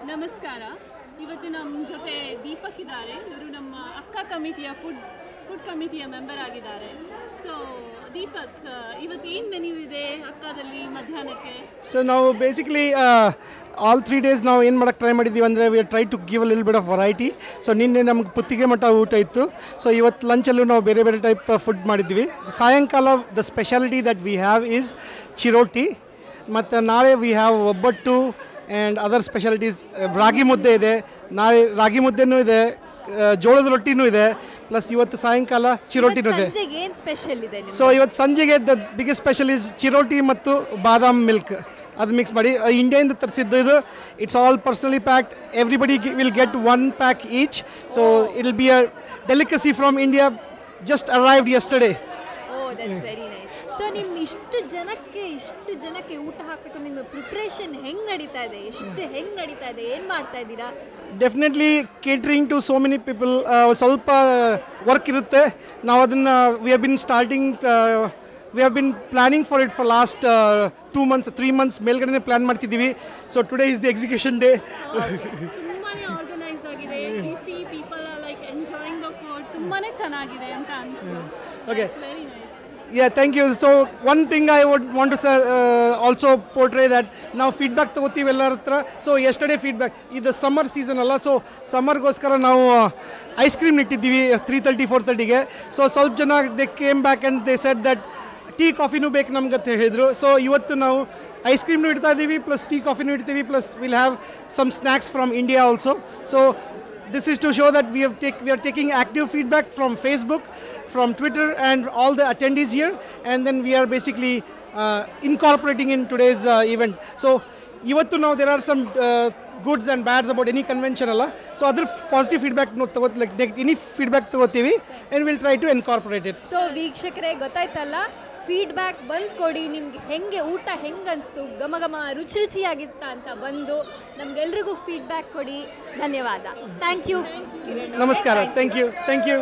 ನಮಸ್ಕಾರ. ಇವತ್ತು ನಮ್ಮ ಜೊತೆ ದೀಪಕ್ ಇದ್ದಾರೆ. ಇವರು ನಮ್ಮ ಅಕ್ಕ ಕಮಿಟಿಯ ಫುಡ್ ಕಮಿಟಿಯ ಮೆಂಬರ್ ಆಗಿದ್ದಾರೆ. ಸೊ ದೀಪಕ್, ಇವತ್ತು ಏನು ಮೆನ್ಯೂ ಇದೆ ಅಕ್ಕದಲ್ಲಿ ಮಧ್ಯಾಹ್ನಕ್ಕೆ? ಸೊ ನಾವು ಬೇಸಿಕಲಿ ಆಲ್ 3 days ನಾವು ಏನು ಮಾಡೋಕ್ಕೆ ಟ್ರೈ ಮಾಡಿದ್ದೀವಿ ಅಂದರೆ we try to give a ಲಿಲ್ ಬಿಟ್ ಆಫ್ ವೆರೈಟಿ. ಸೊ ನಿನ್ನೆ ನಮ್ಗೆ ಪುತ್ತಿಗೆ ಮಟ್ಟ ಊಟ ಇತ್ತು. ಸೊ ಇವತ್ತು ಲಂಚಲ್ಲೂ ನಾವು ಬೇರೆ ಬೇರೆ ಟೈಪ್ ಫುಡ್ ಮಾಡಿದ್ವಿ. ಸಾಯಂಕಾಲ the speciality that we have is chiroti. ಮತ್ತು ನಾಳೆ we have obbattu and other specialities. Ragi mudde ಇದೆ, ನಾಳೆ ರಾಗಿ ಮುದ್ದೆನೂ ಇದೆ, ಜೋಳದ ರೊಟ್ಟಿನೂ ಇದೆ, ಪ್ಲಸ್ ಇವತ್ತು ಸಾಯಂಕಾಲ ಚಿರೋಟಿನೂ ಇದೆ. ಸೊ ಇವತ್ತು ಸಂಜೆಗೆ ದ ಬಿಗ್ಗೆಸ್ಟ್ ಸ್ಪೆಷಲ್ ಇಸ್ ಚಿರೋಟಿ ಮತ್ತು ಬಾದಾಮ್ ಮಿಲ್ಕ್. ಅದು ಮಿಕ್ಸ್ ಮಾಡಿ ಇಂಡಿಯಾದಿಂದ ತರಿಸಿದ್ದು ಇದು. It's all personally packed. Everybody will get 1 pack each. So it will be a delicacy from India, just arrived yesterday. So ನಿಮ್ಮ ಇಷ್ಟು ಜನಕ್ಕೆ ಊಟ ಹಾಕಬೇಕು, ನಿಮ್ಮ ಪ್ರಿಪ್ರೇಷನ್ ಹೆಂಗೆ ನಡೀತಾ ಇದೆ? ಹೆಂಗೆ ನಡೀತಾ ಇದೆ? ಏನು ಮಾಡ್ತಾ ಇದ್ದೀರಾ? Definitely catering to so many people ಸ್ವಲ್ಪ ವರ್ಕ್ ಇರುತ್ತೆ. ನಾವು ಅದನ್ನು we have been planning for it for last 2 months 3 months ಮೇಲ್ಗಡೆ ಪ್ಲಾನ್ ಮಾಡ್ತಿದ್ದೀವಿ. So today is the execution day. ತುಂಬಾನೇ ಆರ್ಗನೈಸ್ ಆಗಿದೆ. People are like enjoying the food. ತುಂಬಾನೇ ಚೆನ್ನಾಗಿದೆ ಅಂತ ಅನಿಸ್ತು. Okay, very nice. Yeah, thank you. So one thing I would want to also portray that now feedback ತಗೋತೀವಿ ಎಲ್ಲರ ಹತ್ರ. So yesterday feedback, ಇದು ಸಮ್ಮರ್ ಸೀಸನ್ ಅಲ್ಲ, ಸೊ ಸಮ್ಮರ್ಗೋಸ್ಕರ ನಾವು ಐಸ್ ಕ್ರೀಮ್ ಇಟ್ಟಿದ್ದೀವಿ 3:30-4:30ಗೆ. ಸೊ ಸ್ವಲ್ಪ ಜನ they came back and they said that tea ಕಾಫಿನೂ ಬೇಕು ನಮ್ಗೆ ಅಂತ ಹೇಳಿದರು. ಸೊ ಇವತ್ತು ನಾವು ಐಸ್ ಕ್ರೀಮ್ನೂ ಇಡ್ತಾ ಇದ್ದೀವಿ, ಪ್ಲಸ್ ಟೀ ಕಾಫಿನೂ ಇಡ್ತೀವಿ, plus will have some snacks from India also. So this is to show that we are taking active feedback from Facebook, from Twitter, and all the attendees here, and then we are basically incorporating in today's event. So ivattu now there are some goods and bads about any convention alla. So other positive feedback no like any feedback ತಗೋತೀವಿ and we'll try to incorporate it. So ವೀಕ್ಷಕರೇ, ಗೊತ್ತಾಯ್ತಲ್ಲ, feedback ಬಂದು ಕೊಡಿ. ನಿಮ್ಗೆ ಹೆಂಗೆ ಊಟ ಹೆಂಗೆ ಅನಿಸ್ತು, ಘಮ ರುಚಿಯಾಗಿತ್ತ ಅಂತ ಬಂದು ನಮ್ಗೆಲ್ರಿಗೂ ಫೀಡ್ಬ್ಯಾಕ್ ಕೊಡಿ. ಧನ್ಯವಾದ. Thank you. ನಮಸ್ಕಾರ. Thank you.